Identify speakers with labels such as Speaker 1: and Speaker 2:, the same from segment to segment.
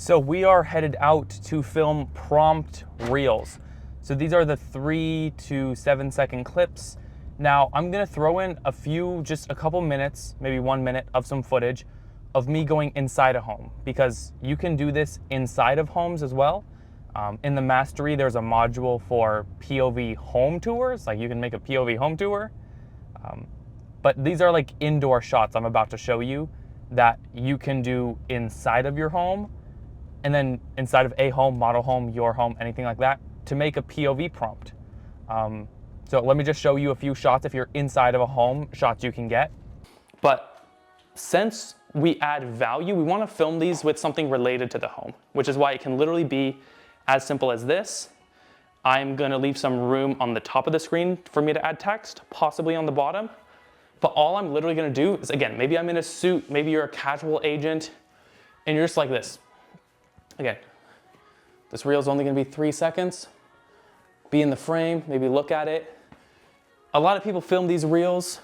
Speaker 1: So we are headed out to film prompt reels. So these are the 3 to 7 second clips. Now I'm gonna throw in just a couple minutes, maybe 1 minute of some footage of me going inside a home, because you can do this inside of homes as well. In the Mastery, there's a module for POV home tours, like you can make a POV home tour. But these are like indoor shots I'm about to show you that you can do inside of your home, and then inside of a home, model home, your home, anything like that, to make a POV prompt. So let me just show you a few shots if you're inside of a home, shots you can get. But since we add value, we want to film these with something related to the home, which is why it can literally be as simple as this. I'm gonna leave some room on the top of the screen for me to add text, possibly on the bottom. But all I'm literally gonna do is, again, maybe I'm in a suit, maybe you're a casual agent, and you're just like this. Again, this reel is only gonna be 3 seconds. Be in the frame, maybe look at it. A lot of people film these reels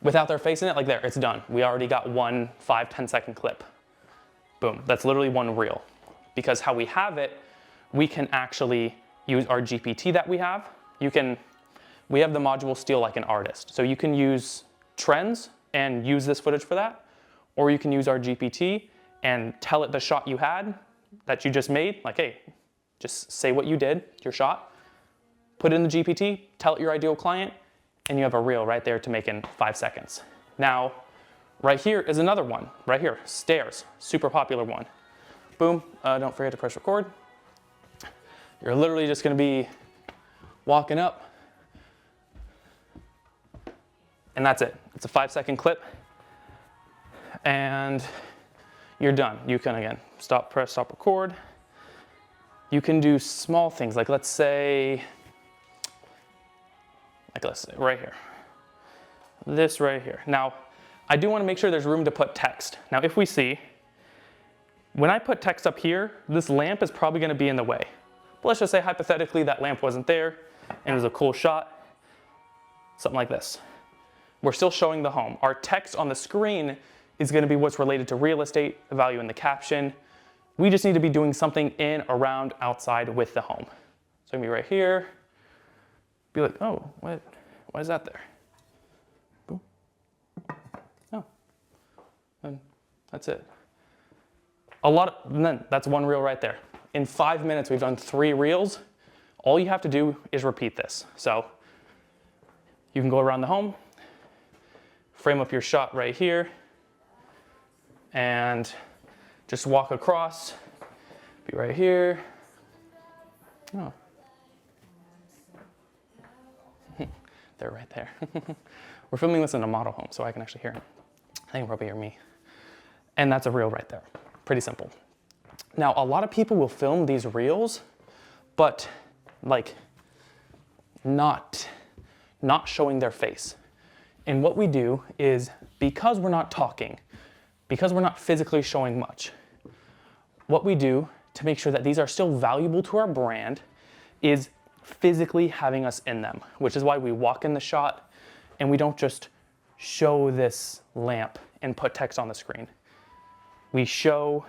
Speaker 1: without their face in it, like there, it's done. We already got one 5-10 second clip. Boom, that's literally one reel. Because how we have it, we can actually use our GPT that we have. We have the module Steal Like an Artist. So you can use trends and use this footage for that, or you can use our GPT and tell it the shot you had that you just made, like, hey, just say what you did, your shot, put it in the GPT, tell it your ideal client, and you have a reel right there to make in 5 seconds. Now, right here is another one, right here, stairs, super popular one. Boom, don't forget to press record. You're literally just gonna be walking up, and that's it. It's a 5 second clip, and you're done. You can, again, press stop record. You can do small things, like let's say right here, this right here. Now, I do wanna make sure there's room to put text. Now, if we see, when I put text up here, this lamp is probably gonna be in the way. But let's just say hypothetically that lamp wasn't there and it was a cool shot, something like this. We're still showing the home. Our text on the screen is gonna be what's related to real estate, the value in the caption. We just need to be doing something in, around, outside with the home. So I'm gonna be right here, be like, oh, why is that there? Boom. Oh, and that's it. And then that's one reel right there. In 5 minutes, we've done 3 reels. All you have to do is repeat this. So you can go around the home, frame up your shot right here, and just walk across, be right here. Oh. They're right there. We're filming this in a model home, so I can actually hear them. I can probably hear me. And that's a reel right there. Pretty simple. Now, a lot of people will film these reels, but like not showing their face. And what we do is, because we're not talking, because we're not physically showing much, what we do to make sure that these are still valuable to our brand is physically having us in them, which is why we walk in the shot and we don't just show this lamp and put text on the screen. We show,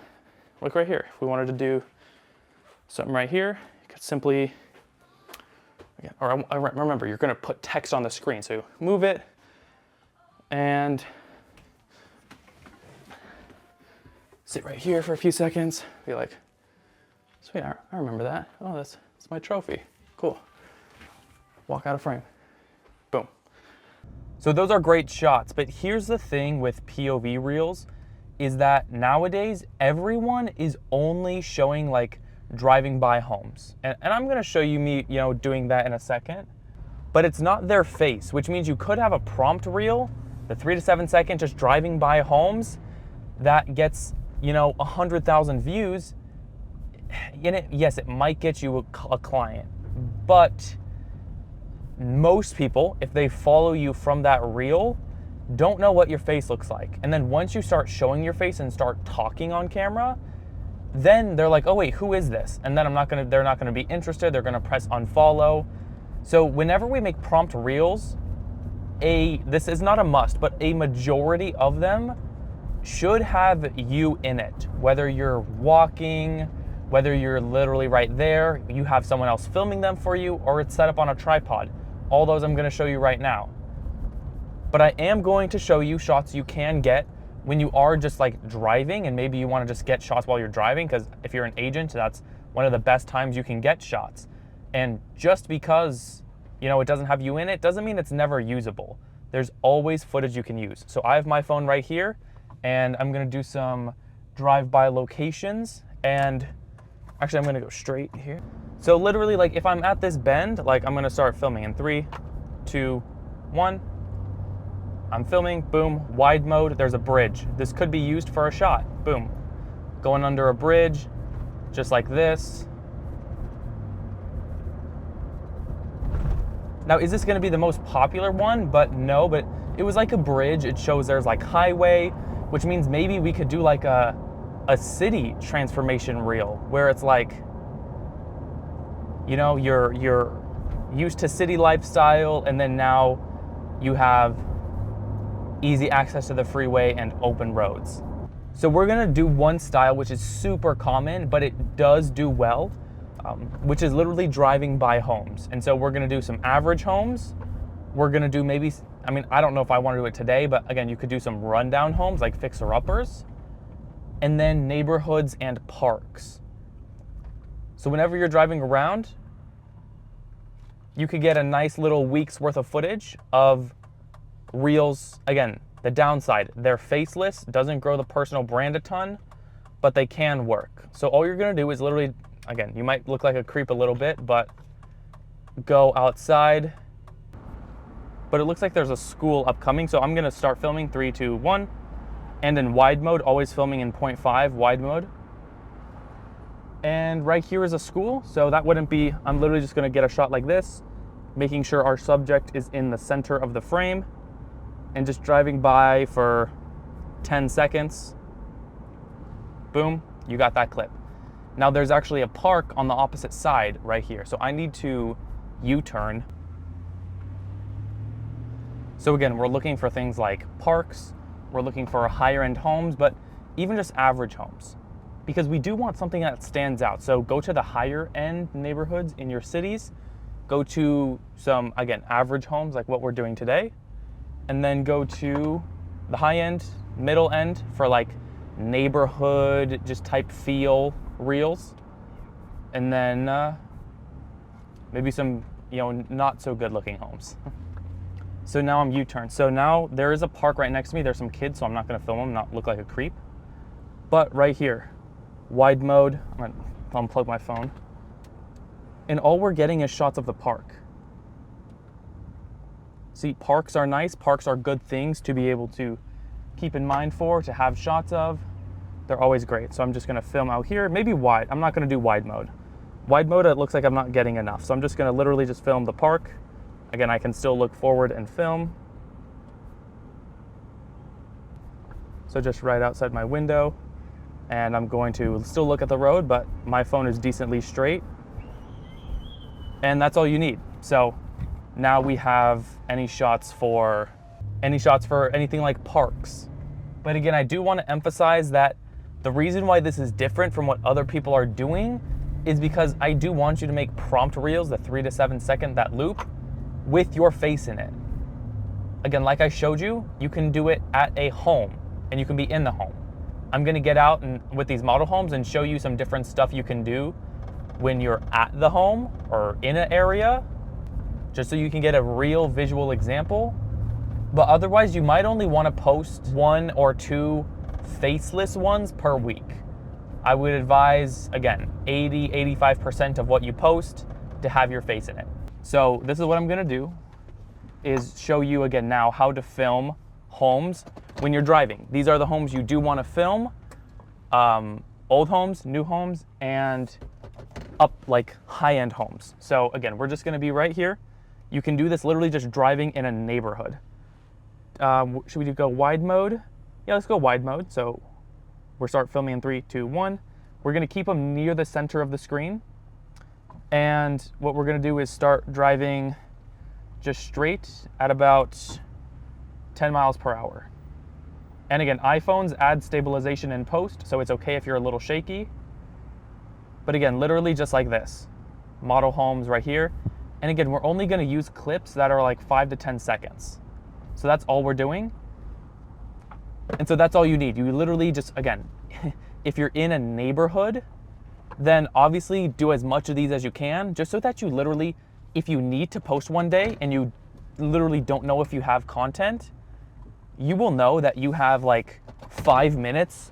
Speaker 1: look right here, if we wanted to do something right here, you could simply, again, or remember, you're gonna put text on the screen. So move it and sit right here for a few seconds, be like, sweet, I remember that. Oh, that's my trophy, cool. Walk out of frame, boom. So those are great shots, but here's the thing with POV reels, is that nowadays everyone is only showing like driving by homes. And I'm gonna show you me, doing that in a second, but it's not their face, which means you could have a prompt reel, the 3 to 7 second just driving by homes that gets, 100,000 views. In it, yes, it might get you a client, but most people, if they follow you from that reel, don't know what your face looks like. And then once you start showing your face and start talking on camera, then they're like, oh wait, who is this? And then they're not gonna be interested, they're gonna press unfollow. So whenever we make prompt reels, this is not a must, but a majority of them should have you in it. Whether you're walking, whether you're literally right there, you have someone else filming them for you, or it's set up on a tripod. All those I'm gonna show you right now. But I am going to show you shots you can get when you are just like driving, and maybe you wanna just get shots while you're driving, because if you're an agent, that's one of the best times you can get shots. And just because, you know, it doesn't have you in it, doesn't mean it's never usable. There's always footage you can use. So I have my phone right here, and I'm gonna do some drive-by locations, and actually I'm gonna go straight here. So literally, like if I'm at this bend, like I'm gonna start filming in 3, 2, 1. I'm filming, boom, wide mode, there's a bridge. This could be used for a shot, boom. Going under a bridge, just like this. Now, is this gonna be the most popular one? But no, but it was like a bridge. It shows there's like highway, which means maybe we could do like a city transformation reel where it's like, you know, you're used to city lifestyle, and then now you have easy access to the freeway and open roads. So we're gonna do one style, which is super common, but it does do well, which is literally driving by homes. And so we're gonna do some average homes. We're gonna do maybe, I mean, I don't know if I wanna do it today, but again, you could do some rundown homes like fixer-uppers, and then neighborhoods and parks. So whenever you're driving around, you could get a nice little week's worth of footage of reels. Again, the downside, they're faceless, doesn't grow the personal brand a ton, but they can work. So all you're gonna do is literally, again, you might look like a creep a little bit, but go outside. But it looks like there's a school upcoming, so I'm gonna start filming 3, 2, 1, and in wide mode, always filming in 0.5 wide mode. And right here is a school, so that wouldn't be, I'm literally just gonna get a shot like this, making sure our subject is in the center of the frame, and just driving by for 10 seconds. Boom, you got that clip. Now there's actually a park on the opposite side right here, so I need to U-turn. So again, we're looking for things like parks, we're looking for higher end homes, but even just average homes, because we do want something that stands out. So go to the higher end neighborhoods in your cities, go to some, again, average homes like what we're doing today, and then go to the high end, middle end for like neighborhood, just type feel reels. And then maybe some, you know, not so good looking homes. So now I'm U-turned. So now there is a park right next to me. There's some kids, so I'm not gonna film them, not look like a creep. But right here, wide mode, I'm gonna unplug my phone. And all we're getting is shots of the park. See, parks are nice. Parks are good things to be able to keep in mind for, to have shots of. They're always great. So I'm just gonna film out here, maybe wide. I'm not gonna do wide mode. Wide mode, it looks like I'm not getting enough. So I'm just gonna literally just film the park. Again, I can still look forward and film. So just right outside my window. And I'm going to still look at the road, but my phone is decently straight. And that's all you need. So now we have any shots for anything like parks. But again, I do want to emphasize that the reason why this is different from what other people are doing is because I do want you to make prompt reels, the 3 to 7 second, that loop, with your face in it. Again, like I showed you, you can do it at a home and you can be in the home. I'm gonna get out and with these model homes and show you some different stuff you can do when you're at the home or in an area, just so you can get a real visual example. But otherwise, you might only want to post 1 or 2 faceless ones per week. I would advise, again, 80-85% of what you post to have your face in it. So this is what I'm gonna do, is show you again now how to film homes when you're driving. These are the homes you do want to film, old homes, new homes, and up like high-end homes. So again, we're just gonna be right here. You can do this literally just driving in a neighborhood. Should we go wide mode? Yeah, let's go wide mode. So we'll start filming in 3, 2, 1. We're gonna keep them near the center of the screen. And what we're gonna do is start driving just straight at about 10 miles per hour. And again, iPhones add stabilization in post, so it's okay if you're a little shaky. But again, literally just like this. Model homes right here. And again, we're only gonna use clips that are like 5 to 10 seconds. So that's all we're doing. And so that's all you need. You literally just, again, if you're in a neighborhood, then obviously do as much of these as you can, just so that you literally, if you need to post one day and you literally don't know if you have content, you will know that you have like 5 minutes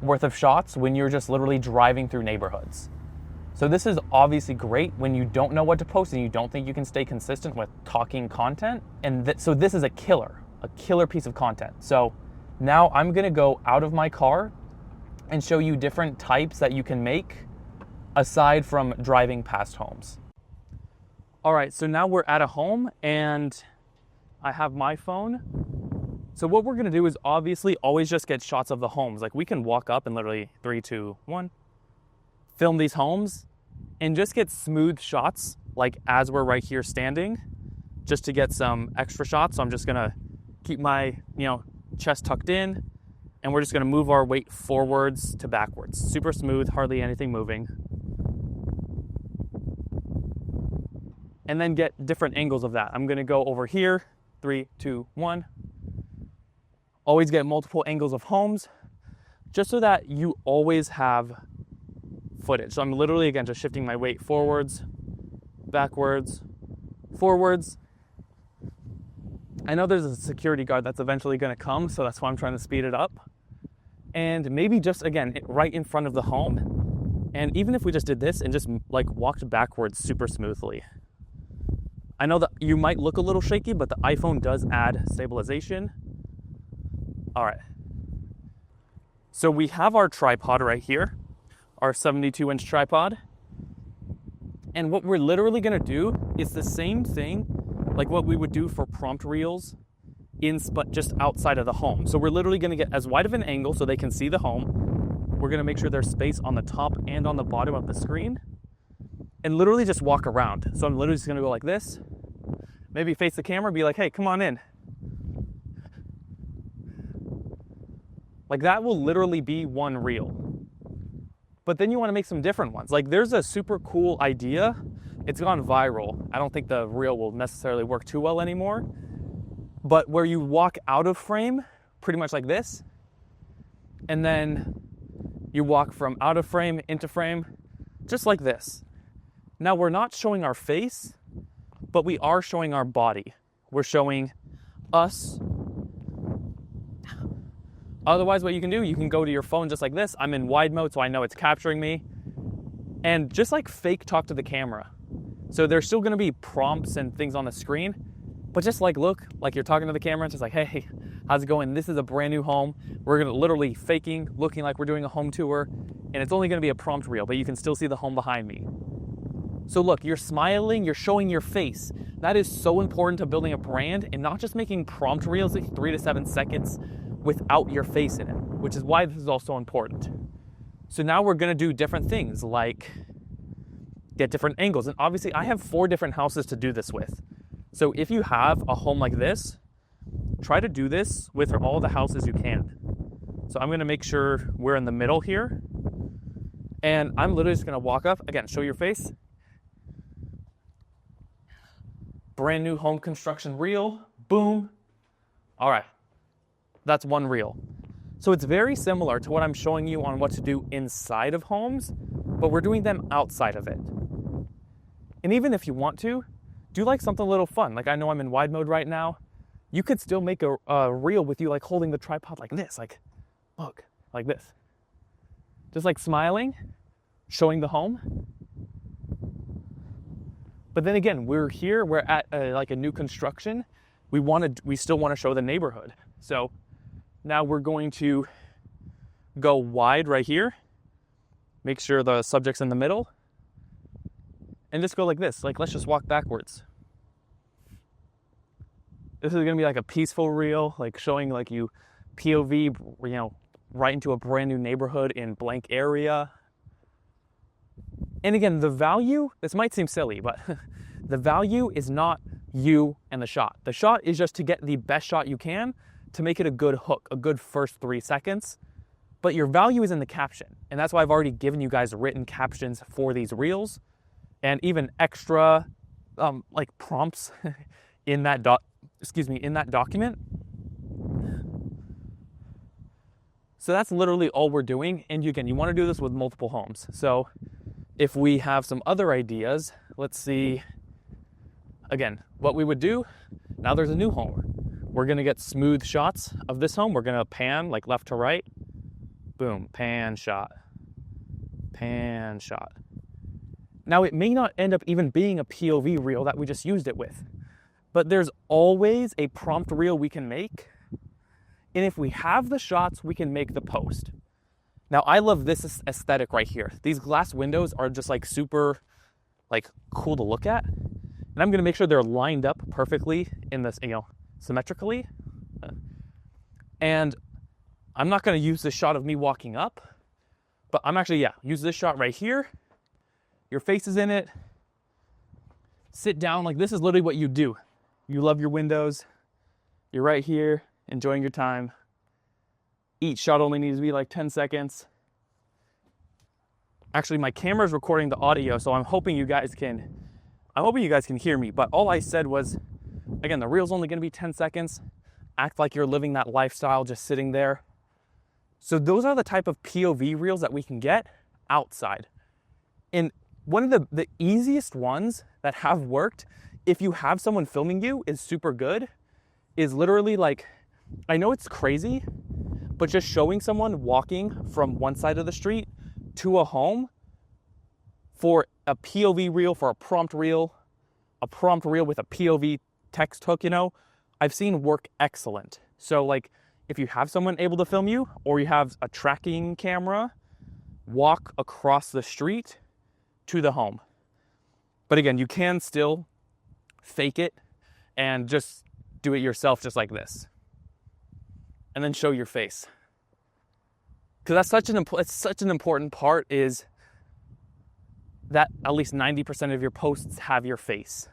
Speaker 1: worth of shots when you're just literally driving through neighborhoods. So this is obviously great when you don't know what to post and you don't think you can stay consistent with talking content. And so this is a killer piece of content. So now I'm gonna go out of my car and show you different types that you can make aside from driving past homes. All right, so now we're at a home and I have my phone. So what we're gonna do is obviously always just get shots of the homes. Like we can walk up and literally 3, 2, 1, film these homes and just get smooth shots like as we're right here standing, just to get some extra shots. So I'm just gonna keep my, chest tucked in, and we're just gonna move our weight forwards to backwards. Super smooth, hardly anything moving. And then get different angles of that. I'm gonna go over here, 3, 2, 1. Always get multiple angles of homes, just so that you always have footage. So I'm literally, again, just shifting my weight forwards, backwards, forwards. I know there's a security guard that's eventually gonna come, so that's why I'm trying to speed it up. And maybe just, again, right in front of the home. And even if we just did this and just like walked backwards super smoothly. I know that you might look a little shaky, but the iPhone does add stabilization. All right. So we have our tripod right here, our 72-inch tripod. And what we're literally gonna do is the same thing like what we would do for prompt reels but just outside of the home. So we're literally gonna get as wide of an angle so they can see the home. We're gonna make sure there's space on the top and on the bottom of the screen, and literally just walk around. So I'm literally just gonna go like this, maybe face the camera, be like, hey, come on in. Like that will literally be one reel. But then you wanna make some different ones. Like there's a super cool idea. It's gone viral. I don't think the reel will necessarily work too well anymore. But where you walk out of frame, pretty much like this, and then you walk from out of frame into frame, just like this. Now we're not showing our face, but we are showing our body. We're showing us. Otherwise, what you can do, you can go to your phone just like this. I'm in wide mode, so I know it's capturing me. And just like fake talk to the camera. So there's still gonna be prompts and things on the screen, but just like look like you're talking to the camera, just like, hey, how's it going? This is a brand new home. We're gonna literally faking, looking like we're doing a home tour, and it's only gonna be a prompt reel, but you can still see the home behind me. So look, you're smiling, you're showing your face. That is so important to building a brand and not just making prompt reels like 3 to 7 seconds without your face in it, which is why this is all so important. So now we're gonna do different things like get different angles. And obviously I have 4 different houses to do this with. So if you have a home like this, try to do this with all the houses you can. So I'm gonna make sure we're in the middle here. And I'm literally just gonna walk up, again, show your face. Brand new home construction reel, boom. All right, that's one reel. So it's very similar to what I'm showing you on what to do inside of homes, but we're doing them outside of it. And even if you want to, do like something a little fun. Like I know I'm in wide mode right now. You could still make a reel with you like holding the tripod like this, like look, like this. Just like smiling, showing the home. But then again, we're here, we're at like a new construction. We still want to show the neighborhood. So now we're going to go wide right here. Make sure the subject's in the middle. And just go like this. Like, let's just walk backwards. This is gonna be like a peaceful reel, like showing like you POV, right into a brand new neighborhood in blank area. And again, the value, this might seem silly, but the value is not you and the shot. The shot is just to get the best shot you can to make it a good hook, a good first 3 seconds. But your value is in the caption. And that's why I've already given you guys written captions for these reels and even extra like prompts in that in that document. So that's literally all we're doing. And again, you want to do this with multiple homes. So if we have some other ideas, let's see, again, what we would do. Now there's a new home. We're going to get smooth shots of this home. We're going to pan like left to right. Boom, pan shot, pan shot. Now it may not end up even being a POV reel that we just used it with, but there's always a prompt reel we can make. And if we have the shots, we can make the post. Now I love this aesthetic right here. These glass windows are just like super like cool to look at. And I'm gonna make sure they're lined up perfectly in this, symmetrically. And I'm not gonna use this shot of me walking up, but I'm actually, use this shot right here. Your face is in it. Sit down, like this is literally what you do. You love your windows. You're right here, enjoying your time. Each shot only needs to be like 10 seconds. Actually, my camera's recording the audio, so I'm hoping you guys can hear me. But all I said was, again, the reel's only gonna be 10 seconds. Act like you're living that lifestyle, just sitting there. So those are the type of POV reels that we can get outside. And one of the easiest ones that have worked, if you have someone filming you, is super good, is literally like, I know it's crazy, but just showing someone walking from one side of the street to a home for a POV reel, for a prompt reel with a POV text hook, I've seen work excellent. So like, if you have someone able to film you, or you have a tracking camera, walk across the street to the home. But again, you can still fake it and just do it yourself just like this. And then show your face. Because that's such an important part, is that at least 90% of your posts have your face.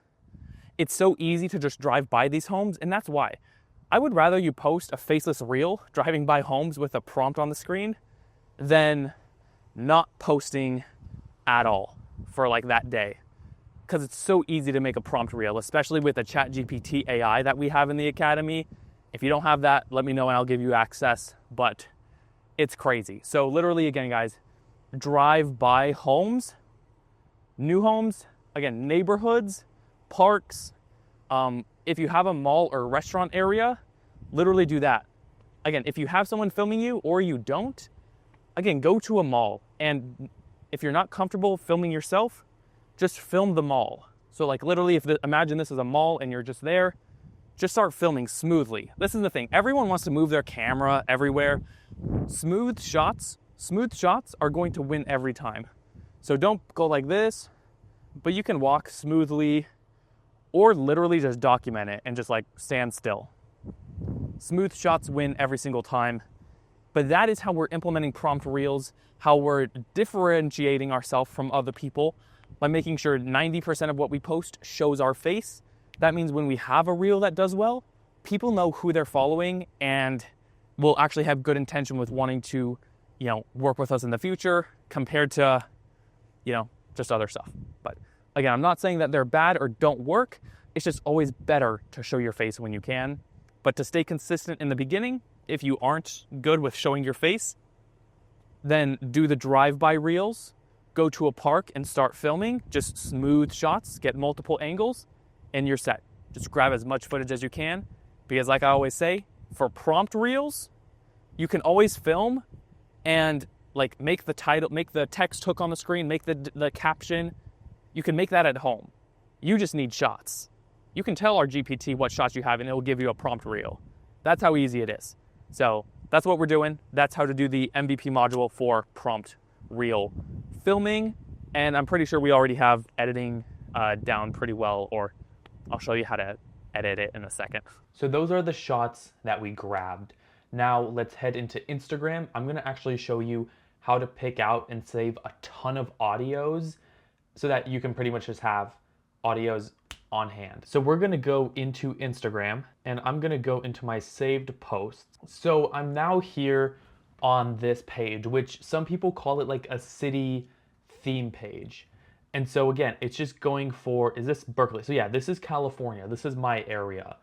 Speaker 1: It's so easy to just drive by these homes, and that's why. I would rather you post a faceless reel driving by homes with a prompt on the screen than not posting at all for like that day. Because it's so easy to make a prompt reel, especially with the ChatGPT AI that we have in the Academy. If you don't have that, let me know and I'll give you access, but it's crazy. So literally, again, guys, drive by homes, new homes, again, neighborhoods, parks. If you have a mall or restaurant area, literally do that. Again, if you have someone filming you or you don't, again, go to a mall. And if you're not comfortable filming yourself, just film the mall. So like literally, imagine this is a mall and you're just there, just start filming smoothly. This is the thing. Everyone wants to move their camera everywhere. Smooth shots are going to win every time. So don't go like this, but you can walk smoothly or literally just document it and just like stand still. Smooth shots win every single time. But that is how we're implementing prompt reels, how we're differentiating ourselves from other people by making sure 90% of what we post shows our face. That means when we have a reel that does well, people know who they're following and will actually have good intention with wanting to, work with us in the future compared to, just other stuff. But again, I'm not saying that they're bad or don't work. It's just always better to show your face when you can. But to stay consistent in the beginning, if you aren't good with showing your face, then do the drive-by reels, go to a park and start filming, just smooth shots, get multiple angles, and you're set. Just grab as much footage as you can, because like I always say, for prompt reels, you can always film and like make the title, make the text hook on the screen, make the caption. You can make that at home. You just need shots. You can tell our GPT what shots you have and it will give you a prompt reel. That's how easy it is. So that's what we're doing. That's how to do the MVP module for prompt reel filming. And I'm pretty sure we already have editing down pretty well, or I'll show you how to edit it in a second. So those are the shots that we grabbed. Now let's head into Instagram. I'm gonna actually show you how to pick out and save a ton of audios so that you can pretty much just have audios on hand. So we're gonna go into Instagram and I'm gonna go into my saved posts. So I'm now here on this page, which some people call it like a city theme page. And so again, it's just going for, is this Berkeley? So yeah, this is California. This is my area.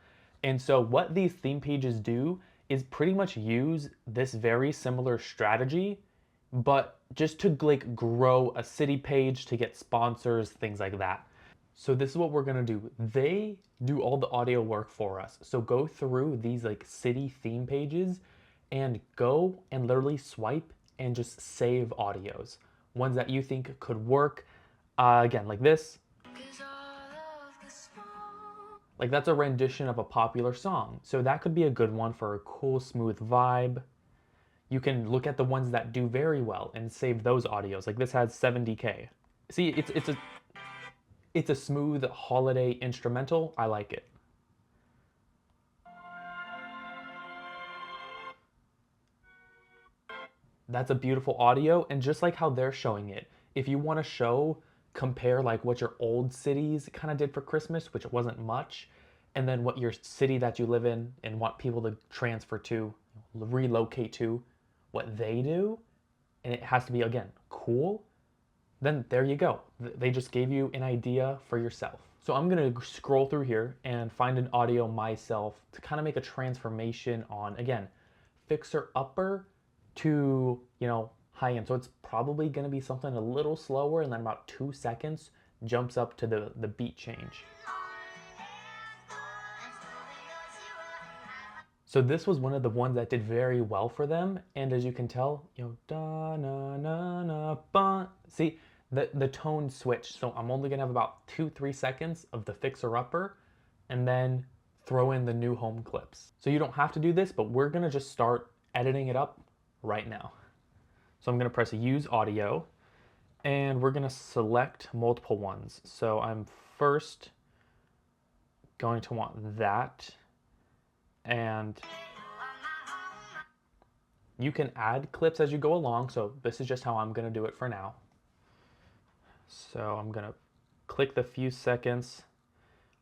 Speaker 1: And so what these theme pages do is pretty much use this very similar strategy, but just to like grow a city page, to get sponsors, things like that. So this is what we're gonna do. They do all the audio work for us. So go through these like city theme pages and go and literally swipe and just save audios. Ones that you think could work. Again, like this. Like that's a rendition of a popular song. So that could be a good one for a cool, smooth vibe. You can look at the ones that do very well and save those audios. Like this has 70K. See, it's a smooth holiday instrumental. I like it. That's a beautiful audio, and just like how they're showing it, if you want to compare like what your old cities kind of did for Christmas, which wasn't much, and then what your city that you live in and want people to transfer to, relocate to, what they do, and it has to be, again, cool, then there you go. They just gave you an idea for yourself. So I'm gonna scroll through here and find an audio myself to kind of make a transformation on, again, fixer upper to, high end. So it's probably gonna be something a little slower, and then about 2 seconds jumps up to the beat change. So this was one of the ones that did very well for them, and as you can tell, da na na na ba. See, the tone switched. So I'm only gonna have about 2-3 seconds of the fixer upper, and then throw in the new home clips. So you don't have to do this, but we're gonna just start editing it up right now. So I'm gonna press use audio, and we're gonna select multiple ones. So I'm first going to want that, and you can add clips as you go along. So this is just how I'm gonna do it for now. So I'm gonna click the few seconds.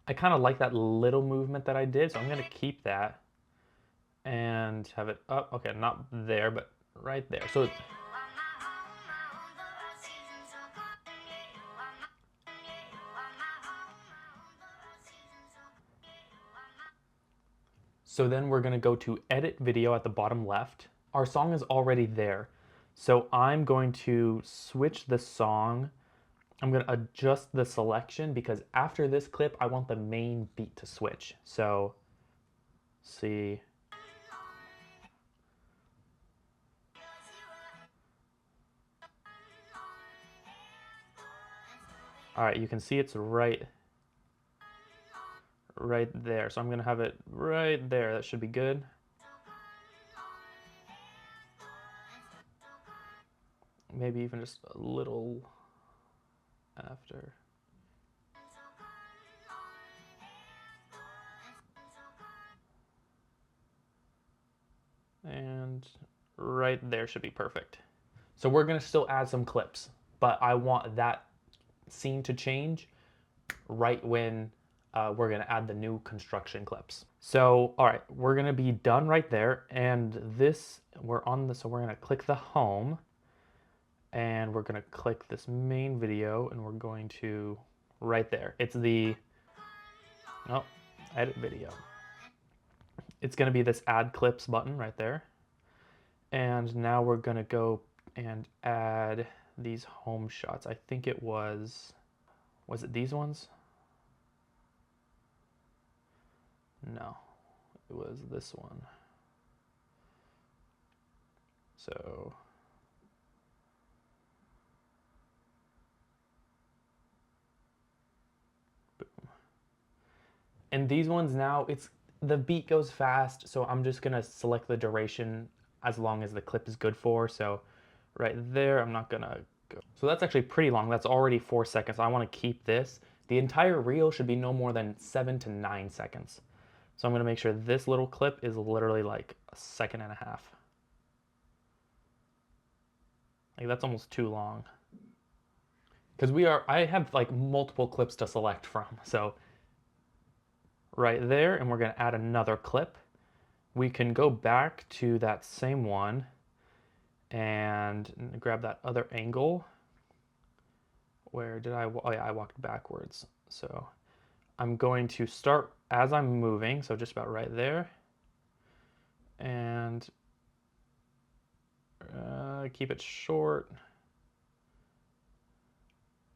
Speaker 1: I kind of like that little movement that I did, so I'm gonna keep that and have it up. Okay, not there, but right there. So then we're gonna go to edit video at the bottom left. Our song is already there. So I'm going to switch the song. I'm gonna adjust the selection because after this clip, I want the main beat to switch. So, see. All right, you can see it's right there. So I'm gonna have it right there. That should be good. Maybe even just a little after. And right there should be perfect. So we're gonna still add some clips, but I want that scene to change right when we're gonna add the new construction clips. So, all right, we're gonna be done right there. And this, so we're gonna click the home, and we're gonna click this main video, and we're going to, right there. It's the, edit video. It's gonna be this add clips button right there. And now we're gonna go and add these home shots. I think it was it these ones? No, it was this one. So boom. And these ones now, the beat goes fast, so I'm just gonna select the duration as long as the clip is good for. So right there, I'm not gonna go. So that's actually pretty long. That's already 4 seconds. I wanna keep this. The entire reel should be no more than 7 to 9 seconds. So I'm gonna make sure this little clip is literally like 1.5 seconds. Like that's almost too long. Because I have like multiple clips to select from. So right there, and we're gonna add another clip. We can go back to that same one and grab that other angle. Where did I, oh yeah, I walked backwards. So I'm going to start as I'm moving, so just about right there. And keep it short,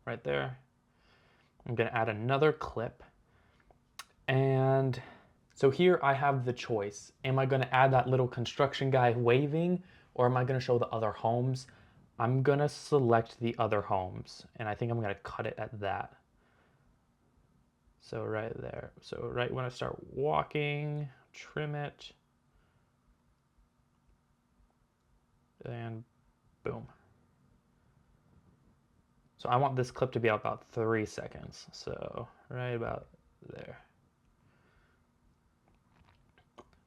Speaker 1: right there. I'm gonna add another clip. And so here I have the choice. Am I gonna add that little construction guy waving, or am I gonna show the other homes? I'm gonna select the other homes, and I think I'm gonna cut it at that. So right there. So right when I start walking, trim it, and boom. So I want this clip to be about 3 seconds. So right about there.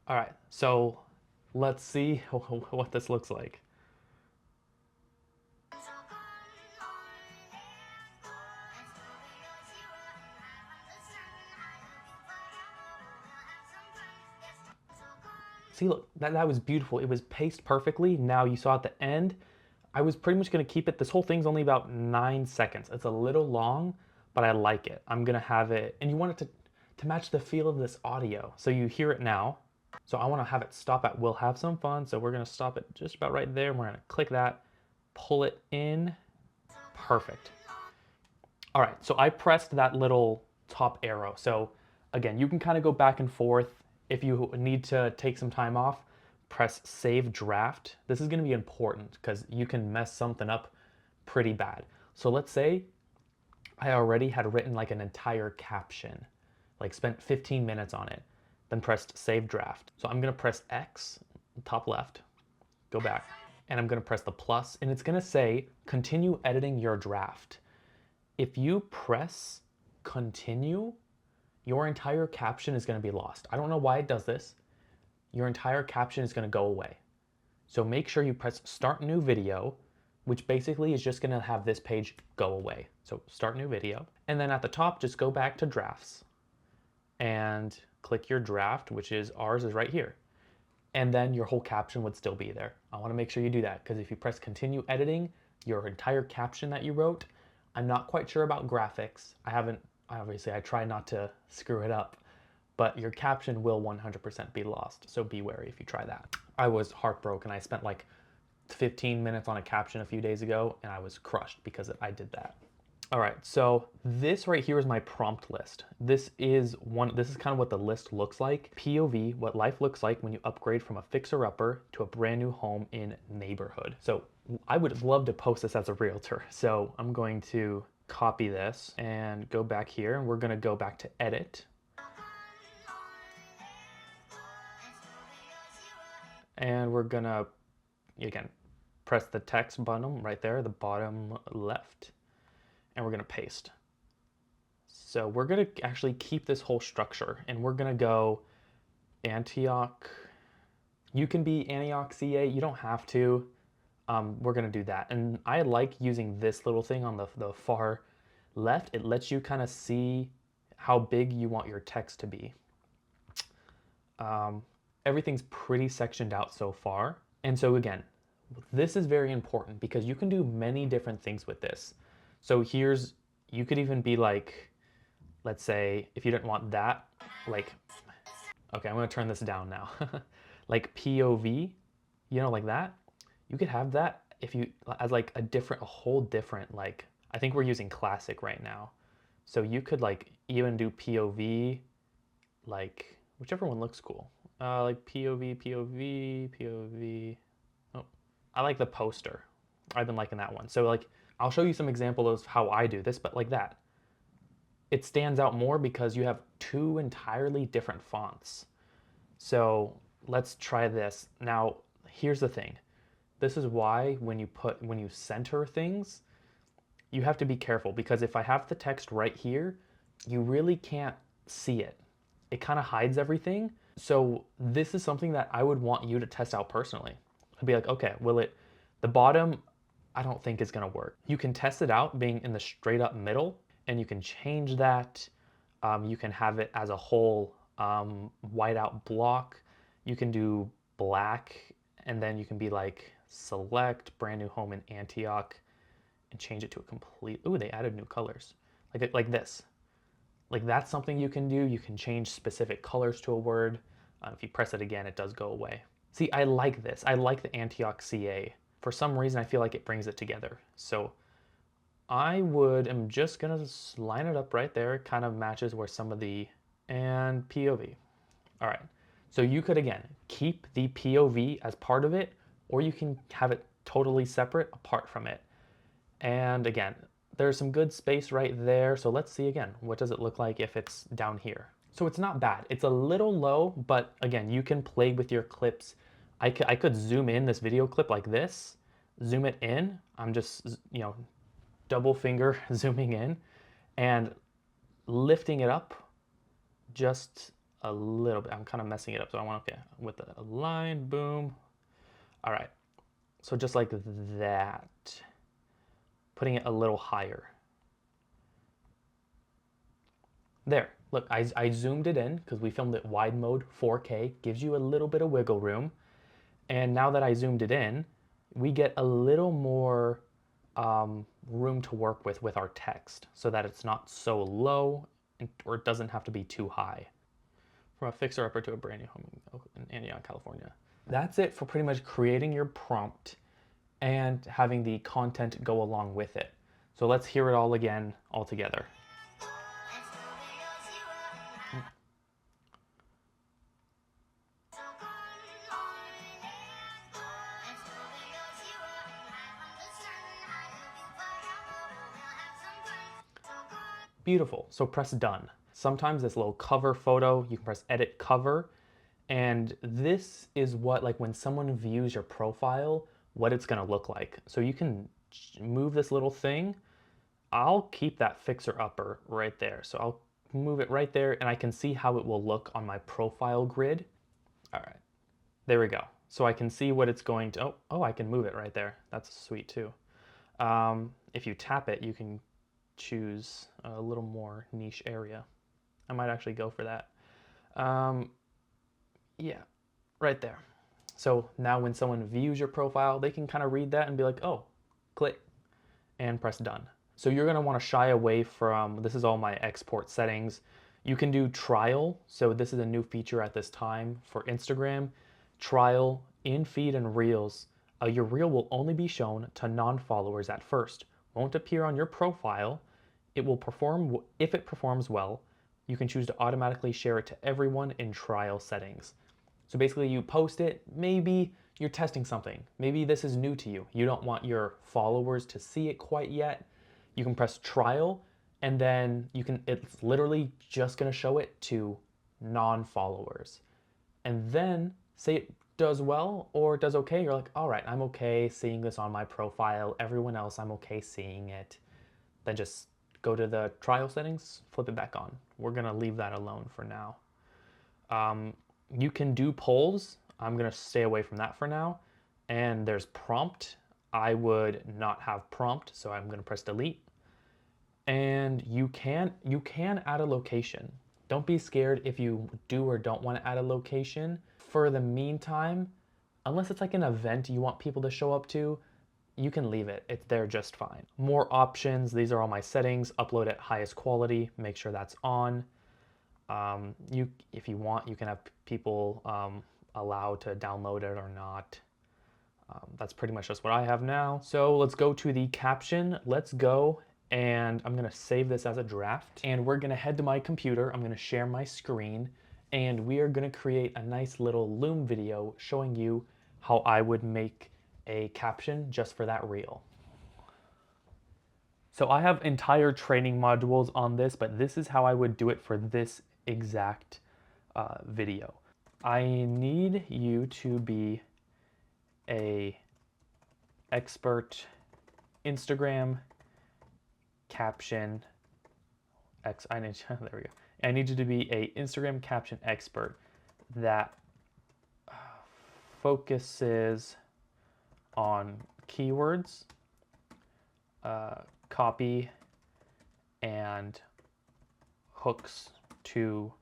Speaker 1: All right, so let's see what this looks like. See, look, that was beautiful. It was paced perfectly. Now you saw at the end, I was pretty much gonna keep it. This whole thing's only about 9 seconds. It's a little long, but I like it. I'm gonna have it, and you want it to match the feel of this audio. So you hear it now. So I wanna have it stop at "we'll have some fun." So we're gonna stop it just about right there. We're gonna click that, pull it in. Perfect. All right, so I pressed that little top arrow. So again, you can kind of go back and forth. If you need to take some time off, press save draft. This is gonna be important because you can mess something up pretty bad. So let's say I already had written like an entire caption, like spent 15 minutes on it, then pressed save draft. So I'm gonna press X, top left, go back, and I'm gonna press the plus, and it's gonna say continue editing your draft. If you press continue, your entire caption is going to be lost. I don't know why it does this. Your entire caption is going to go away. So make sure you press start new video, which basically is just going to have this page go away. So start new video. And then at the top, just go back to drafts and click your draft, which is ours is right here. And then your whole caption would still be there. I want to make sure you do that because if you press continue editing, your entire caption that you wrote, I'm not quite sure about graphics. I try not to screw it up, but your caption will 100% be lost. So be wary if you try that. I was heartbroken. I spent like 15 minutes on a caption a few days ago and I was crushed because I did that. All right, so this right here is my prompt list. This is kind of what the list looks like. POV, what life looks like when you upgrade from a fixer-upper to a brand new home in neighborhood. So I would love to post this as a realtor. So I'm going to copy this and go back here, and we're gonna go back to edit. And we're gonna, again, press the text button right there, the bottom left, and we're gonna paste. So we're gonna actually keep this whole structure, and we're gonna go Antioch. You can be Antioch CA, you don't have to. We're gonna do that. And I like using this little thing on the far left. It lets you kind of see how big you want your text to be. Everything's pretty sectioned out so far. And so again, this is very important because you can do many different things with this. So you could even be like, let's say if you didn't want that, like, okay, I'm gonna turn this down now. Like POV, like that. You could have that if you, as like a whole different, like, I think we're using classic right now. So you could like even do POV, like whichever one looks cool. Like POV. Oh, I like the poster. I've been liking that one. So like, I'll show you some examples of how I do this, but like that. It stands out more because you have two entirely different fonts. So let's try this. Now, here's the thing. This is why when you center things, you have to be careful because if I have the text right here, you really can't see it. It kind of hides everything. So this is something that I would want you to test out personally. I'd be like, okay, the bottom, I don't think is gonna work. You can test it out being in the straight up middle and you can change that. You can have it as a whole whiteout block. You can do black, and then you can be like select brand new home in Antioch and change it to a complete. Ooh, they added new colors, like this. Like that's something you can do. You can change specific colors to a word. If you press it again, it does go away. See, I like this. I like the Antioch CA. For some reason, I feel like it brings it together. So am just gonna line it up right there. It kind of matches where some of the, and POV. All right. So you could, again, keep the POV as part of it, or you can have it totally separate apart from it. And again, there's some good space right there. So let's see again, what does it look like if it's down here? So it's not bad. It's a little low, but again, you can play with your clips. I could zoom in this video clip like this, zoom it in. I'm just, double finger zooming in and lifting it up just a little bit. I'm kind of messing it up. So I want, okay, with a line, boom. All right. So just like that, putting it a little higher. There, look, I zoomed it in because we filmed it wide mode, 4K, gives you a little bit of wiggle room. And now that I zoomed it in, we get a little more room to work with our text so that it's not so low or it doesn't have to be too high. From a fixer-upper to a brand new home in Antioch, California. That's it for pretty much creating your prompt and having the content go along with it. So let's hear it all again, all together. Beautiful. So press done. Sometimes this little cover photo, you can press edit cover. And this is what, like when someone views your profile, what it's gonna look like. So you can move this little thing. I'll keep that fixer upper right there. So I'll move it right there and I can see how it will look on my profile grid. All right, there we go. So I can see what it's going to, oh, I can move it right there. That's sweet too. If you tap it, you can choose a little more niche area. I might actually go for that. Yeah, right there. So now when someone views your profile, they can kind of read that and be like, oh, click and press done. So you're gonna wanna shy away from, this is all my export settings. You can do trial. So this is a new feature at this time for Instagram. Trial in feed and reels. Your reel will only be shown to non-followers at first. Won't appear on your profile. It will perform, if it performs well, you can choose to automatically share it to everyone in trial settings. So basically you post it, maybe you're testing something. Maybe this is new to you. You don't want your followers to see it quite yet. You can press trial and then it's literally just gonna show it to non-followers. And then say it does well or does okay, you're like, all right, I'm okay seeing this on my profile. Everyone else, I'm okay seeing it. Then just go to the trial settings, flip it back on. We're gonna leave that alone for now. You can do polls. I'm gonna stay away from that for now. And there's prompt. I would not have prompt, so I'm gonna press delete. And you can add a location. Don't be scared if you do or don't want to add a location. For the meantime, unless it's like an event you want people to show up to, you can leave it. It's there just fine. More options. These are all my settings. Upload at highest quality. Make sure that's on. If you want, you can have people allowed to download it or not. That's pretty much just what I have now. So let's go to the caption. Let's go, and I'm gonna save this as a draft. And we're gonna head to my computer. I'm gonna share my screen, and we are gonna create a nice little Loom video showing you how I would make a caption just for that reel. So I have entire training modules on this, but this is how I would do it for this exact video. I need you to be a expert Instagram caption there we go. I need you to be a Instagram caption expert that focuses on keywords, copy, and hooks to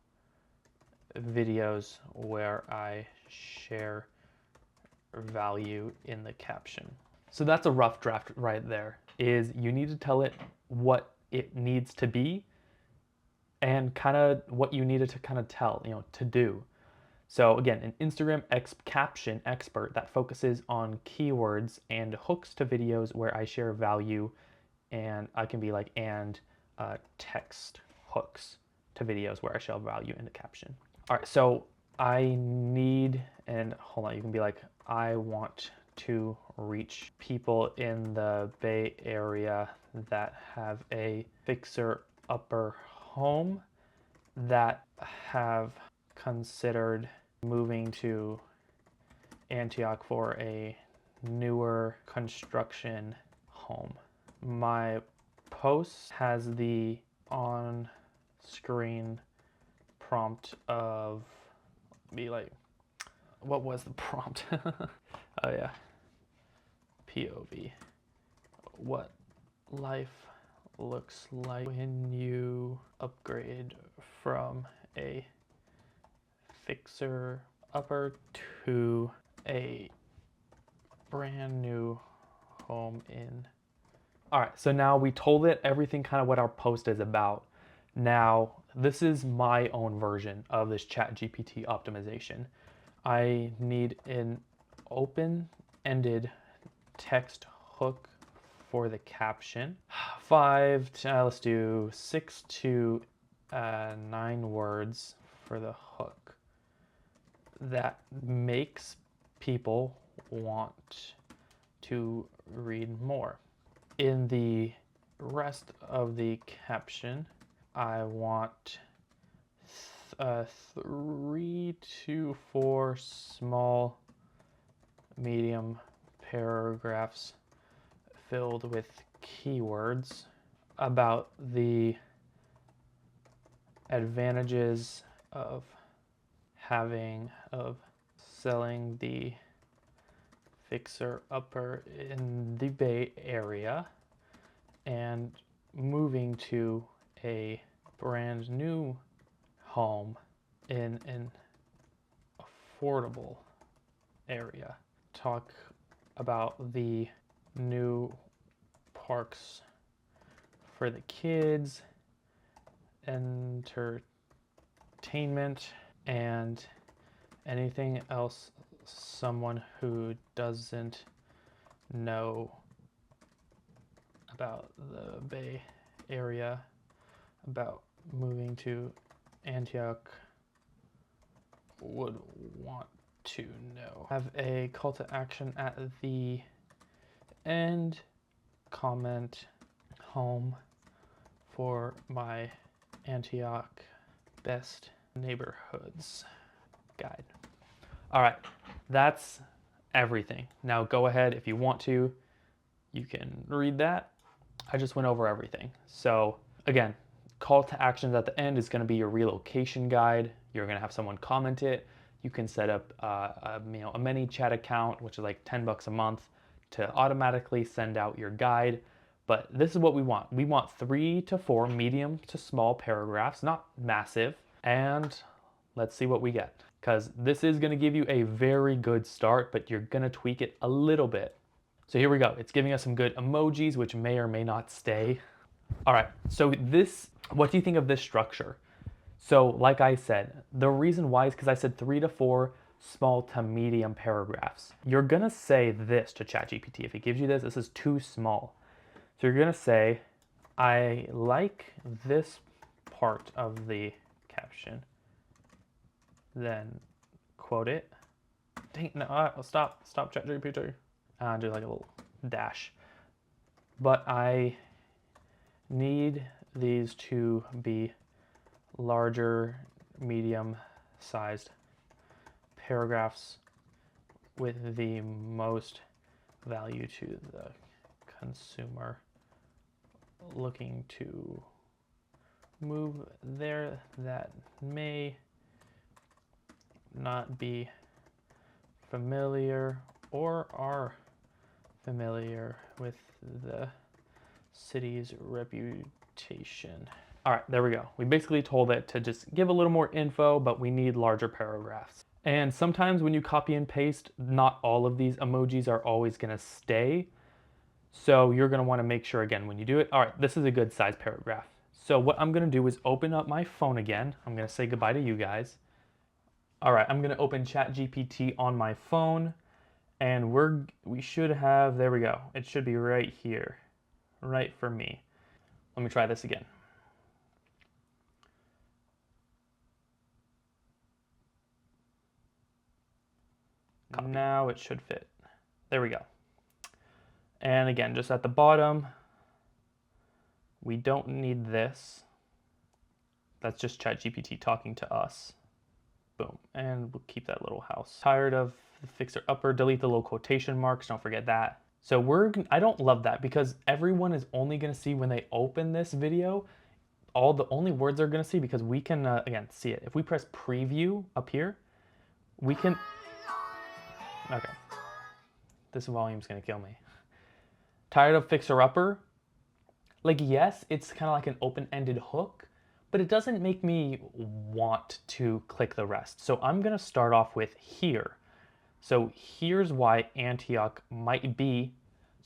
Speaker 1: videos where I share value in the caption. So that's a rough draft right there. Is you need to tell it what it needs to be and kind of what you needed to kind of tell, to do. So again, an Instagram caption expert that focuses on keywords and hooks to videos where I share value, and I can be like, and text hooks to videos where I share value in the caption. All right, so I need, and hold on, you can be like, I want to reach people in the Bay Area that have a fixer-upper home that have considered moving to Antioch for a newer construction home. My post has the on-screen prompt of, be like, what was the prompt? Oh yeah, POV. What life looks like when you upgrade from a fixer upper to a brand new home in. All right, so now we told it everything kind of what our post is about. Now, this is my own version of this ChatGPT optimization. I need an open-ended text hook for the caption. Let's do 6 to 9 words for the hook that makes people want to read more. In the rest of the caption, I want 3 to 4 small, medium paragraphs filled with keywords about the advantages of selling the fixer upper in the Bay Area and moving to a brand new home in an affordable area. Talk about the new parks for the kids, entertainment, and anything else someone who doesn't know about the Bay Area, about moving to Antioch, would want to know. Have a call to action at the end. Comment home for my Antioch best neighborhoods guide. All right, that's everything. Now go ahead, if you want to, you can read that. I just went over everything. So again, call to actions at the end is going to be your relocation guide. You're going to have someone comment it. You can set up a ManyChat account, which is like $10 a month, to automatically send out your guide. But this is what we want. We want 3 to 4 medium to small paragraphs, not massive. And let's see what we get. Because this is going to give you a very good start, but you're going to tweak it a little bit. So here we go. It's giving us some good emojis, which may or may not stay. All right, so what do you think of this structure? So like I said, the reason why is because I said 3 to 4 small to medium paragraphs. You're gonna say this to ChatGPT. If it gives you this, this is too small. So you're gonna say, I like this part of the caption. Then quote it. Dang, no, stop ChatGPT. Do like a little dash. But I need these to be larger, medium-sized paragraphs with the most value to the consumer looking to move there that may not be familiar or are familiar with the city's reputation. All right, there we go. We basically told it to just give a little more info, but we need larger paragraphs. And sometimes when you copy and paste, not all of these emojis are always gonna stay. So you're gonna wanna make sure again when you do it, all right, this is a good size paragraph. So what I'm gonna do is open up my phone again. I'm gonna say goodbye to you guys. All right, I'm gonna open ChatGPT on my phone and we should have, there we go. It should be right here, right for me. Let me try this again. Copy. Now it should fit. There we go. And again, just at the bottom, we don't need this. That's just ChatGPT talking to us. Boom, and we'll keep that little house. Tired of the fixer upper, delete the little quotation marks, don't forget that. So I don't love that because everyone is only gonna see when they open this video, the only words they're gonna see because we can, again, see it. If we press preview up here, we can, okay. This volume's gonna kill me. Tired of fixer upper? Like, yes, it's kind of like an open-ended hook, but it doesn't make me want to click the rest. So I'm gonna start off with here. So here's why Antioch might be,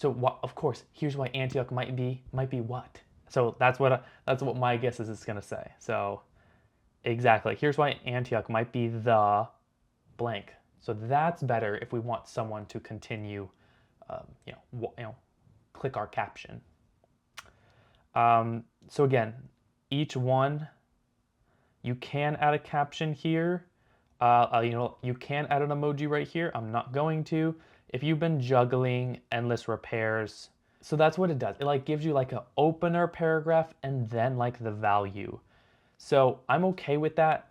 Speaker 1: of course, here's why Antioch might be what? So that's what my guess is it's gonna say. So exactly, here's why Antioch might be the blank. So that's better if we want someone to continue, click our caption. So again, each one, you can add a caption here. You can add an emoji right here. I'm not going to. If you've been juggling endless repairs, so that's what it does. It like gives you like an opener paragraph and then like the value. So I'm okay with that.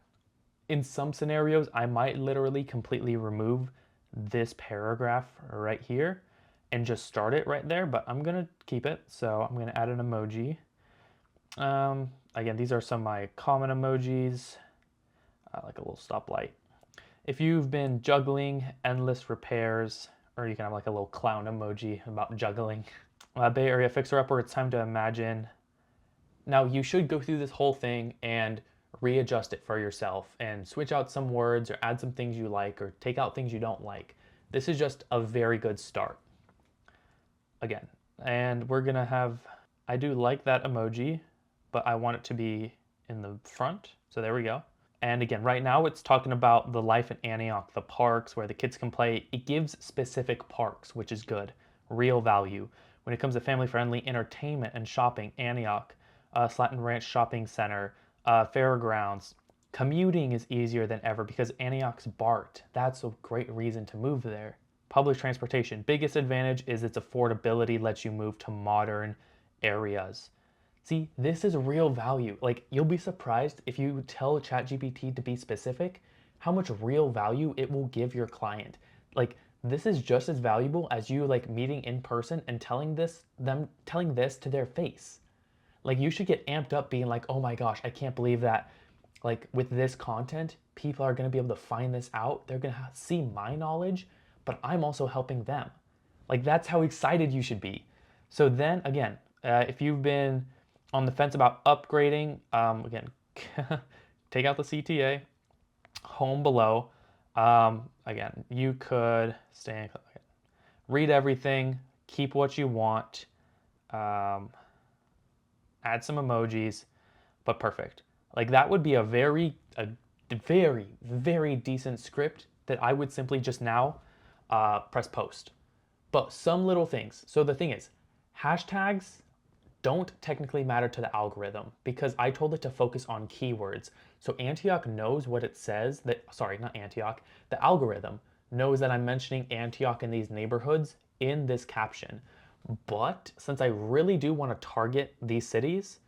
Speaker 1: In some scenarios, I might literally completely remove this paragraph right here and just start it right there, but I'm gonna keep it. So I'm gonna add an emoji. Again, these are some of my common emojis, like a little stoplight. If you've been juggling endless repairs, or you can have like a little clown emoji about juggling. Bay Area fixer-upper, it's time to imagine. Now you should go through this whole thing and readjust it for yourself and switch out some words or add some things you like or take out things you don't like. This is just a very good start. Again, and we're gonna have, I do like that emoji, but I want it to be in the front. So there we go. And again, right now it's talking about the life in Antioch, the parks where the kids can play. It gives specific parks, which is good, real value. When it comes to family-friendly entertainment and shopping, Antioch, Slatton Ranch Shopping Center, fairgrounds. Commuting is easier than ever because Antioch's BART. That's a great reason to move there. Public transportation. Biggest advantage is its affordability lets you move to modern areas. See, this is real value. Like, you'll be surprised if you tell ChatGPT to be specific, how much real value it will give your client. Like, this is just as valuable as you like meeting in person and telling this to their face. Like, you should get amped up being like, oh my gosh, I can't believe that, like, with this content, people are gonna be able to find this out. They're gonna see my knowledge, but I'm also helping them. Like, that's how excited you should be. So then again, if you've been on the fence about upgrading, again, take out the CTA, home below. Again, you could read everything, keep what you want, add some emojis, but perfect. Like, that would be a very, very decent script that I would simply just now press post. But some little things. So the thing is, hashtags don't technically matter to the algorithm because I told it to focus on keywords. So Antioch knows what it says not Antioch, the algorithm knows that I'm mentioning Antioch in these neighborhoods in this caption. But since I really do want to target these cities,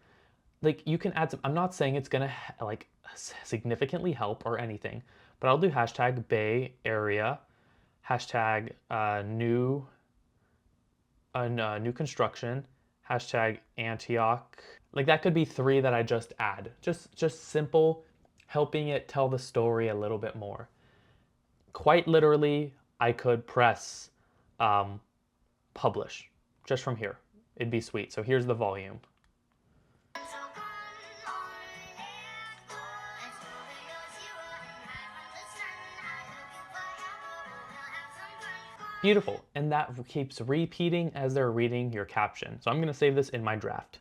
Speaker 1: like, you can add some, I'm not saying it's gonna like significantly help or anything, but I'll do hashtag Bay Area, hashtag new construction, hashtag Antioch. Like, that could be 3 that I just add. Just simple, helping it tell the story a little bit more. Quite literally, I could press publish just from here. It'd be sweet. So here's the volume. Beautiful, and that keeps repeating as they're reading your caption. So I'm gonna save this in my draft.